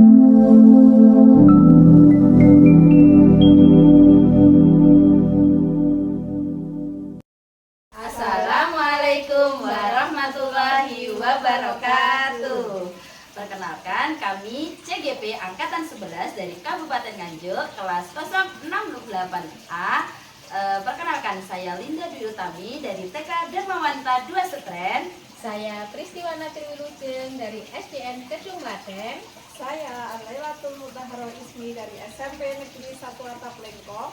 Assalamualaikum warahmatullahi wabarakatuh. Perkenalkan, kami CGP Angkatan 11 dari Kabupaten Nganjuk, kelas 068A. Perkenalkan, saya Linda Dwi Utami dari TK Dharmawanta 2 Setren. Saya Pristiwana Triwilujeng dari SDN Kedung Ladeng. Saya Alailatul Mutaharo Ismi dari SMP Negeri 1 Atap Lengkong.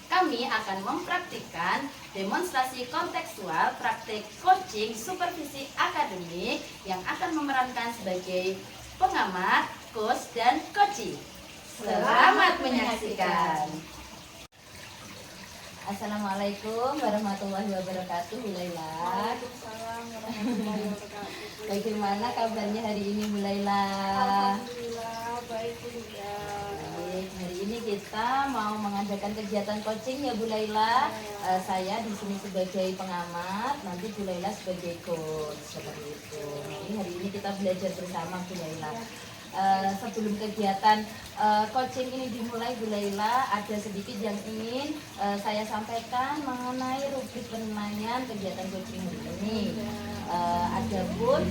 Kami akan mempraktikkan demonstrasi kontekstual praktik coaching supervisi akademik yang akan memerankan sebagai pengamat, coach, dan coaching. Selamat menyaksikan. Assalamualaikum warahmatullahi wabarakatuh, Bu Laila. Waalaikumsalam warahmatullahi wabarakatuh. Bagaimana kabarnya hari ini, Bu Laila? Alhamdulillah, baik Bunda. Baik, hari ini kita mau mengadakan kegiatan coaching ya, Bu Laila. Saya di sini sebagai pengamat, nanti Bu Laila sebagai coach, seperti itu. Jadi hari ini kita belajar bersama, Bu Laila. Sebelum kegiatan coaching ini dimulai, Bu Laila, ada sedikit yang ingin saya sampaikan mengenai rubrik penilaian kegiatan coaching ini. Adapun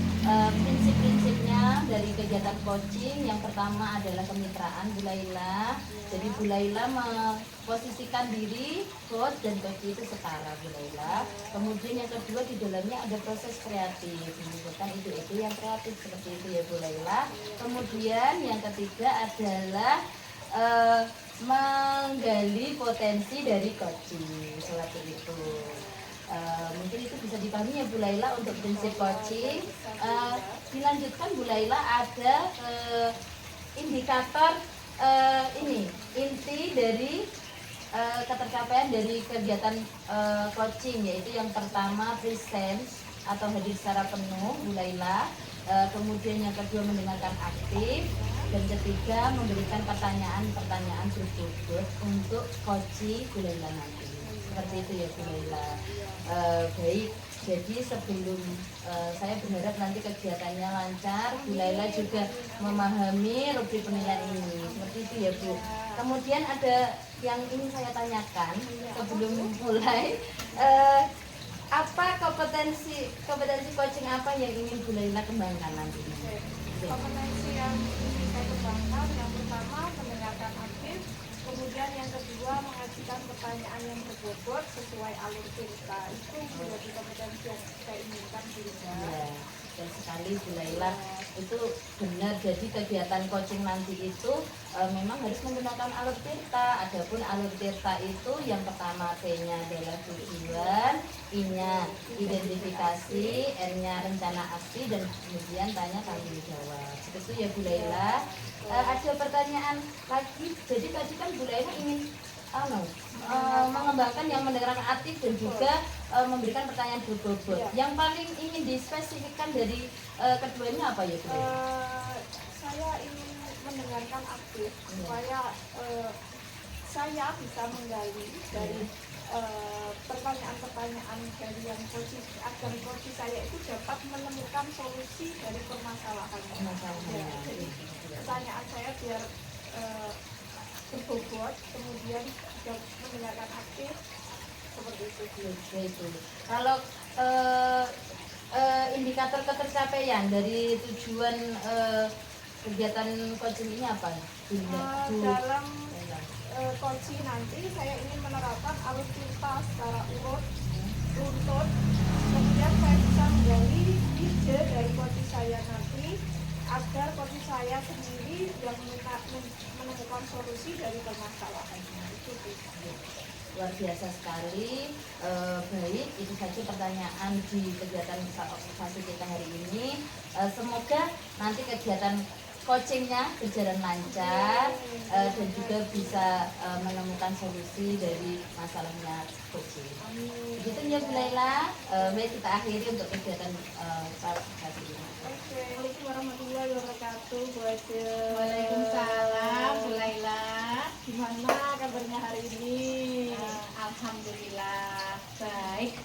prinsip-prinsipnya dari kegiatan coaching, yang pertama adalah kemitraan, Bu Laila. Jadi Bu Laila memposisikan diri coach dan coach itu setara, Bu Laila. Kemudian yang kedua, di dalamnya ada proses kreatif, menunjukkan ide-ide yang kreatif seperti itu ya, Bu Laila. Kemudian yang ketiga adalah menggali potensi dari coaching, seperti itu. Mungkin itu bisa dipahami ya, Bu Laila, untuk prinsip coaching. Dilanjutkan, Bu Laila, ada indikator ini inti dari ketercapaian dari kegiatan coaching, yaitu yang pertama present atau hadir secara penuh, Bu Laila. Kemudian yang kedua mendengarkan aktif, dan ketiga memberikan pertanyaan-pertanyaan berbobot untuk coaching Bu Laila nanti. Seperti itu ya, Bu Laila. Baik, jadi sebelum saya berharap nanti kegiatannya lancar, Bu Laila juga memahami rubrik penilaian ini. Seperti itu ya, Bu. Kemudian ada yang ingin saya tanyakan sebelum mulai. Apa kompetensi coaching apa yang ingin Bu Laila kembangkan nanti? Kompetensi yang ingin saya kembangkan, yang pertama mendengarkan aktif, kemudian yang kedua mengajukan pertanyaan yang berbobot sesuai alur cerita. Itu menjadi kompetensi yang saya inginkan juga. Ya, dan sekali Bu Laila, itu benar. Jadi kegiatan coaching nanti itu memang harus menggunakan alur tirta. Adapun alur tirta itu yang pertama T-nya adalah tujuan, I-nya identifikasi, R-nya rencana aksi, dan kemudian tanya tanggung jawab. Itu ya, Bu Laila. Ada pertanyaan lagi. Jadi tadi kan Bu Laila ingin mengembangkan yang mendengarkan aktif dan juga memberikan pertanyaan berbobot. Yang paling ingin dispesifikkan dari keduanya apa ya, Bu Laila? Saya ingin mendengarkan aktif supaya saya bisa menggali dari pertanyaan-pertanyaan dari yang coach, agar coach saya itu dapat menemukan solusi dari permasalahannya. Jadi pertanyaan saya biar berbobot, kemudian juga mendengarkan aktif, seperti itu. Kalau indikator ketercapaian dari tujuan kegiatan coaching ini apa? Dalam coaching nanti saya ingin menerapkan alur cerita secara runtut, kemudian saya bisa menggali ide dari coaching saya nanti agar coaching saya sendiri yang menemukan solusi dari permasalahannya. Itu luar biasa sekali. Baik, itu saja pertanyaan di kegiatan observasi kita hari ini. Semoga nanti kegiatan coachingnya berjalan lancar dan juga bisa menemukan solusi dari masalahnya coaching. Begitu ya, Bu Laila. Mari kita akhiri untuk kegiatan observasi ini. Assalamualaikum warahmatullahi wabarakatuh, Bu Aja. Waalaikumsalam, Bu Laila. Gimana kabarnya hari ini? Alhamdulillah baik.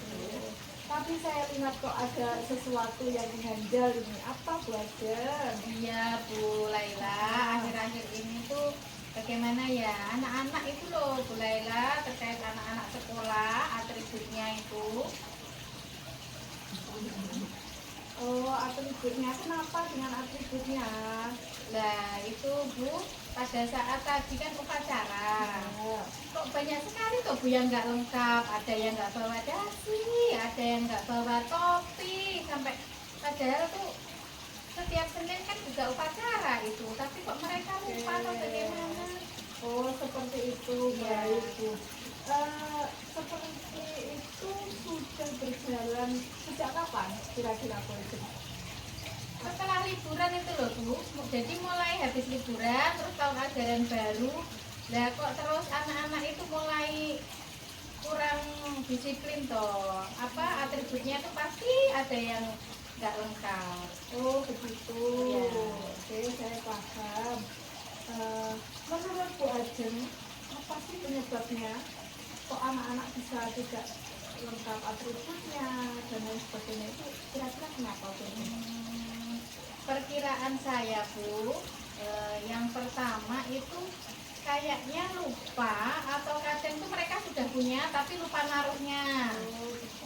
Tapi saya lihat kok ada sesuatu yang mengganjal ini. Apa, Bu Aja? Iya, Bu Laila, akhir-akhir bagaimana ya anak-anak itu loh Bu Laila, terkait anak-anak sekolah atributnya itu. Oh, atributnya kenapa dengan atributnya? Nah itu Bu, pada saat tadi kan upacara kok banyak sekali tuh Bu yang nggak lengkap, ada yang nggak bawa dasi, ada yang nggak bawa topi, sampai padahal tuh setiap Senin kan juga upacara itu, tapi kok mereka lupa atau bagaimana? Oh, seperti itu. Iya. Baik, Bu. Seperti itu sudah berjalan sejak kapan kira-kira Bu Ajeng? Setelah liburan itu loh Bu, jadi mulai habis liburan terus tahun ajaran baru, lah kok terus anak-anak itu mulai kurang disiplin toh, apa atributnya itu pasti ada yang nggak lengkap. Oh, begitu. Iya. Oke, saya paham. Menurut Bu Ajeng, apa sih penyebabnya kok anak-anak bisa tidak lengkap atributnya dan lain sebagainya, itu kira-kira kenapa Bu? Perkiraan saya Bu, yang pertama itu kayaknya lupa atau kadang tuh mereka sudah punya tapi lupa naruhnya.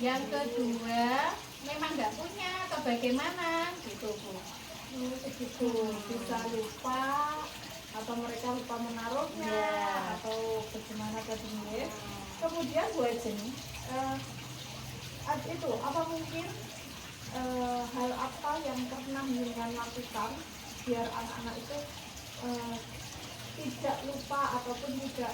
Yang kedua memang nggak punya atau bagaimana gitu Bu. Begitu, bisa lupa atau mereka lupa menaruhnya Iya. atau bagaimana tadi ya. Kemudian Bu Ajeng, itu apa mungkin hal apa yang pernah Yulian lakukan biar anak-anak itu tidak lupa ataupun tidak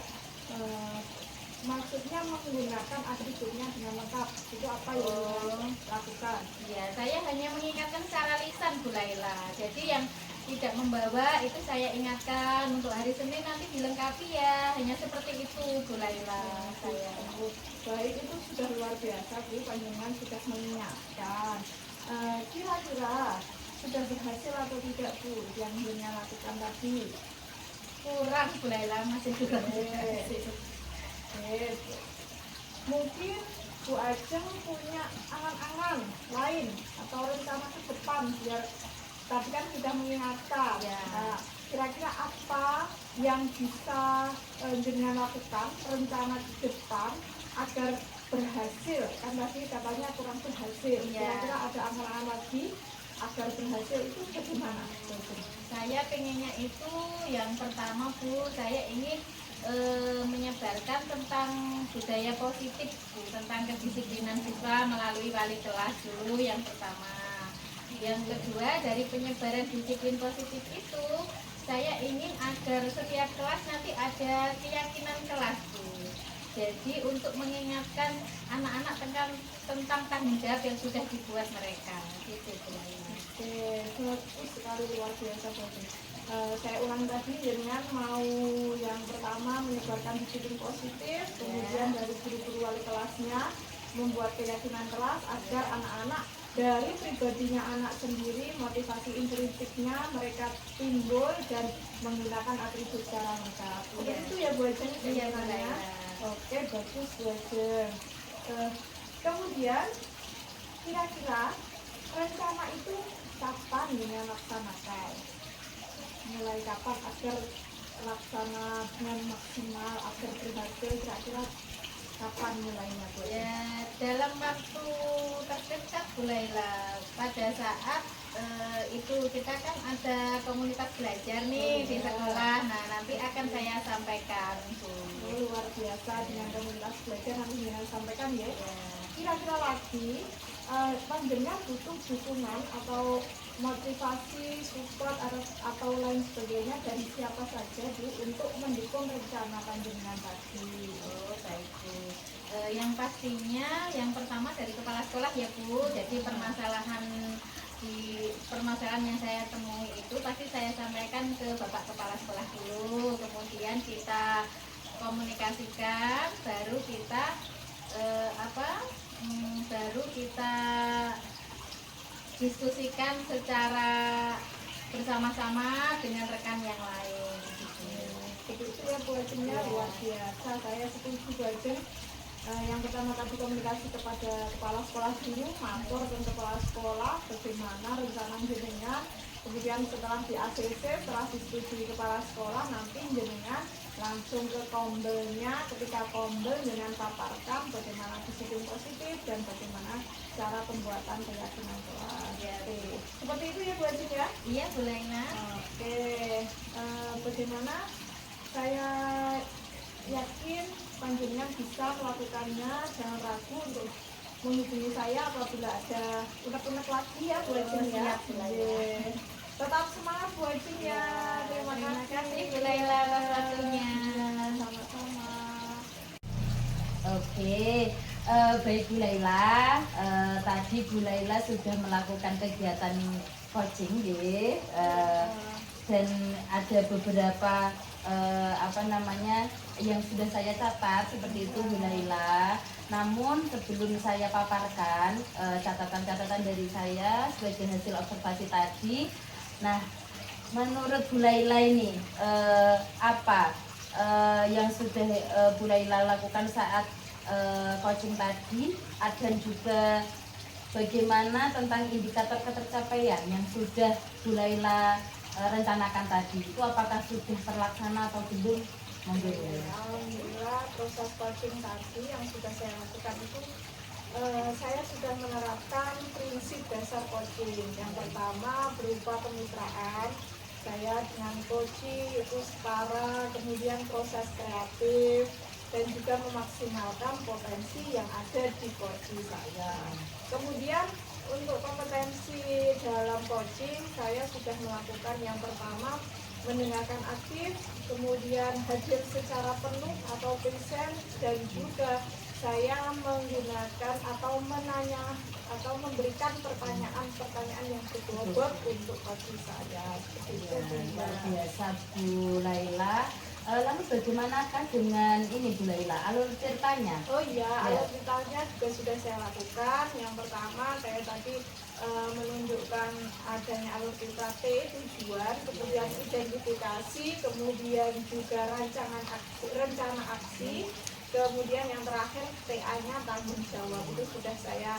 maksudnya menggunakan atributnya dengan lengkap, itu apa yang Yulian lakukan? Ya, saya hanya mengingatkan secara lisan Bu Laila. Jadi yang tidak membawa itu saya ingatkan untuk hari Senin nanti dilengkapi ya. Hanya seperti itu Bu Laila. Saya. Baik, itu sudah luar biasa Bu, panjenengan sudah mengingatkan. Kira-kira sudah berhasil atau tidak Bu yang Yulian lakukan tadi? Kurang Bu Laila, masih kurang. Mungkin Bu Ajeng punya angan-angan lain atau rencana ke depan biar tadi kan sudah mengingatkan. Ya. Nah, kira-kira apa yang bisa jenengan lakukan rencana ke depan agar berhasil? Kan tadi katanya kurang berhasil. Ya. Kira-kira ada angan-angan lagi agar berhasil itu bagaimana? Saya pengennya itu yang pertama Bu, saya ingin menyebarkan tentang budaya positif Bu, tentang kedisiplinan siswa melalui wali kelas dulu yang pertama. Yang kedua, dari penyebaran disiplin positif itu saya ingin agar setiap kelas nanti ada keyakinan kelas Bu. Jadi untuk mengingatkan anak-anak tentang tanggung jawab yang sudah dibuat mereka gitu Bu. Oke, bagus sekali, luar biasa bagus. Saya ulang tadi dengan mau yang pertama menyebarkan disiplin positif, kemudian dari guru-guru wali kelasnya membuat keyakinan kelas agar anak-anak dari pribadinya anak sendiri, motivasi intrinsiknya mereka timbul dan menggunakan atribut secara lengkap. Iya. Itu ya Bu Ajeng Iya Bu ceritanya. Laila. Oke, bagus Bu Ajeng. Kemudian kira-kira rencana itu kapan dilaksanakan? Mulai kapan agar laksana dengan maksimal agar berhasil, kira-kira kapan mulainya Bu? Ya, dalam waktu terdekat Bu Laila, pada saat itu kita kan ada komunitas belajar nih di sekolah. Nah, nanti akan saya sampaikan Bu. Luar biasa dengan komunitas belajar nanti dengan sampaikan ya. Ya. Kira-kira lagi panjenengan butuh dukungan atau motivasi, support atau lain sebagainya dari siapa saja Bu untuk mendukung rencana panjenengan tadi? Oh, baik Bu. Yang pastinya yang pertama dari kepala sekolah ya Bu. Jadi permasalahan yang saya temui itu pasti saya sampaikan ke Bapak Kepala Sekolah dulu. Kemudian kita komunikasikan, baru kita baru kita diskusikan secara bersama-sama dengan rekan yang lain. Begitu ya Bu Ajengnya, luar biasa. Saya setuju Bu Ajeng. Yang pertama tadi komunikasi kepada kepala sekolah dulu, matur dan kepala sekolah bagaimana rencana jenengan, Kemudian setelah di ACC, setelah disetujui kepala sekolah, nanti jenengan langsung ke kombelnya. Ketika kombel dengan paparkan bagaimana disiplin positif dan bagaimana cara pembuatan keyakinan kelas. Ya. Oke. Seperti itu ya Bu Ajin ya? Iya Bu Laila. Oke, bagaimana saya yakin panjenengan bisa melakukannya, jangan ragu untuk menghubungi saya apabila ada unek-unek lagi ya Bu Ajin ya. Siap, Bu Laila. Oke. Tetap semangat Bu Ajin ya. Terima Terima kasih. kasih Bu Laila atas waktunya. Sama-sama. Oke, baik Bu Laila, tadi Bu Laila sudah melakukan kegiatan coaching ya, dan ada beberapa yang sudah saya catat seperti itu Bu Laila. Namun sebelum saya paparkan catatan-catatan dari saya sebagai hasil observasi tadi, nah menurut Bu Laila ini apa yang sudah Bu Laila lakukan saat coaching tadi, dan juga bagaimana tentang indikator ketercapaian yang sudah Bu Laila rencanakan tadi, itu apakah sudah terlaksana atau belum? Monggo Bu Laila. Alhamdulillah, proses coaching tadi yang sudah saya lakukan itu saya sudah menerapkan prinsip dasar coaching. Yang pertama berupa kemitraan. Saya dengan coaching itu setara, kemudian proses kreatif, dan juga memaksimalkan potensi yang ada di coaching saya. Kemudian untuk kompetensi dalam coaching, saya sudah melakukan yang pertama mendengarkan aktif, kemudian hadir secara penuh atau present, dan juga saya menggunakan atau menanya atau memberikan pertanyaan-pertanyaan yang berbobot untuk coaching saya. Seperti itu, Bu. Luar biasa Bu Laila. Lalu bagaimanakah dengan ini Bu Laila, alur ceritanya? Oh iya, alur ceritanya juga sudah saya lakukan. Yang pertama saya tadi menunjukkan adanya alur cerita T, tujuan, kemudian identifikasi, kemudian juga rencana aksi, kemudian yang terakhir TA-nya tanggung jawab. Itu sudah saya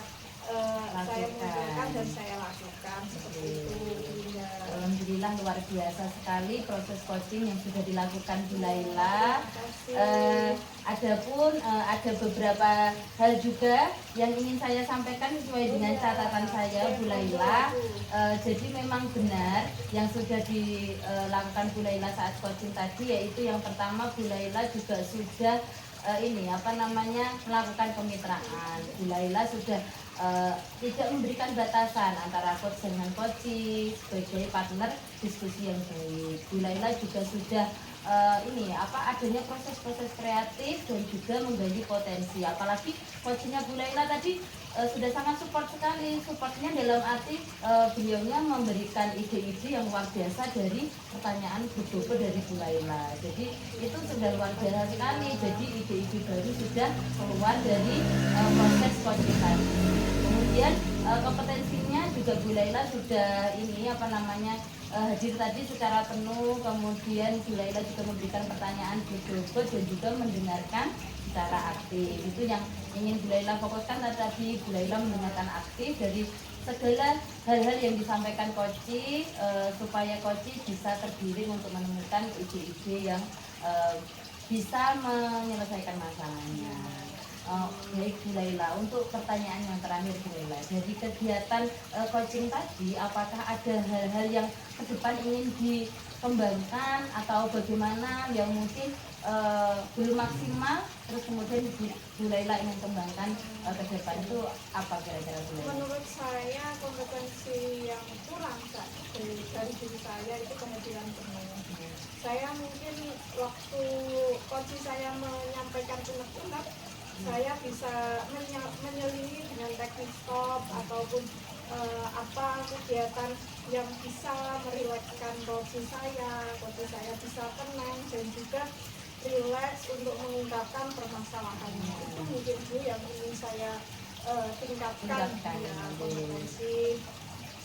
munculkan dan saya lakukan seperti itu. Bunda. Alhamdulillah luar biasa sekali proses coaching yang sudah dilakukan Bu Laila. Adapun ada beberapa hal juga yang ingin saya sampaikan sesuai dengan catatan saya Bu Laila. Jadi memang benar yang sudah dilakukan Bu Laila saat coaching tadi, yaitu yang pertama Bu Laila juga sudah melakukan kemitraan. Bu Laila sudah tidak memberikan batasan antara coach dengan coaching sebagai partner diskusi yang baik. Bu Laila juga sudah adanya proses-proses kreatif dan juga menggali potensi. Apalagi coachingnya Bu Laila tadi sudah sangat support sekali. Supportnya dalam arti beliaunya memberikan ide-ide yang luar biasa dari pertanyaan beberapa dari Bu Laila. Jadi itu sudah luar biasa sekali. Jadi ide-ide baru sudah keluar dari proses coaching tadi. Kemudian kompetensinya juga Bu Laila sudah hadir tadi secara penuh. Kemudian Bu Laila juga memberikan pertanyaan berbobot dan juga mendengarkan secara aktif. Itu yang ingin Bu Laila fokuskan tadi. Bu Laila mendengarkan aktif dari segala hal-hal yang disampaikan coaching, supaya coaching bisa tergiring untuk menemukan ide-ide yang bisa menyelesaikan masalahnya. Baik Bu Laila, untuk pertanyaan yang terakhir Bu Laila, dari kegiatan coaching tadi, apakah ada hal-hal yang ke depan ingin dikembangkan atau bagaimana yang mungkin belum maksimal, terus kemudian Bu Laila ingin kembangkan ke depan, itu apa kira-kira Bu Laila? Menurut saya kompetensi yang kurang dari diri saya itu kehadiran penuh. Saya mungkin waktu coaching saya menyampaikan unek-unek, saya bisa menyelingi dengan teknik stop ataupun apa kegiatan yang bisa merilekskan coaching saya bisa tenang dan juga rileks untuk mengungkapkan permasalahannya. Itu mungkin Bu yang ingin saya tingkatkan ya, kompetensi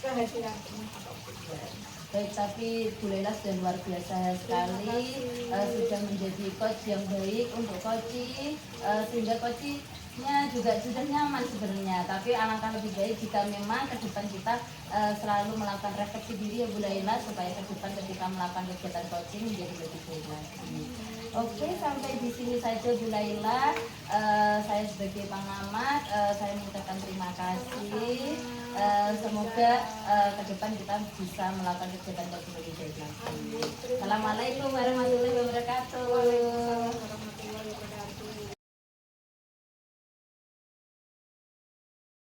kehadiran penuh atau tidak. Baik, tapi Bu Laila sudah luar biasa sekali, sudah menjadi coach yang baik untuk coaching, sehingga coaching Ya juga sudah nyaman sebenarnya, tapi alangkah lebih baik jika memang ke depan kita selalu melakukan refleksi diri ya Bu Laila, supaya ke depan ketika melakukan kegiatan coaching menjadi lebih baik lagi. Oke, sampai di sini saja Bu Laila. Saya sebagai pengamat, saya mengucapkan terima kasih. Semoga ke depan kita bisa melakukan kegiatan coaching lebih baik lagi. Assalamualaikum warahmatullahi wabarakatuh.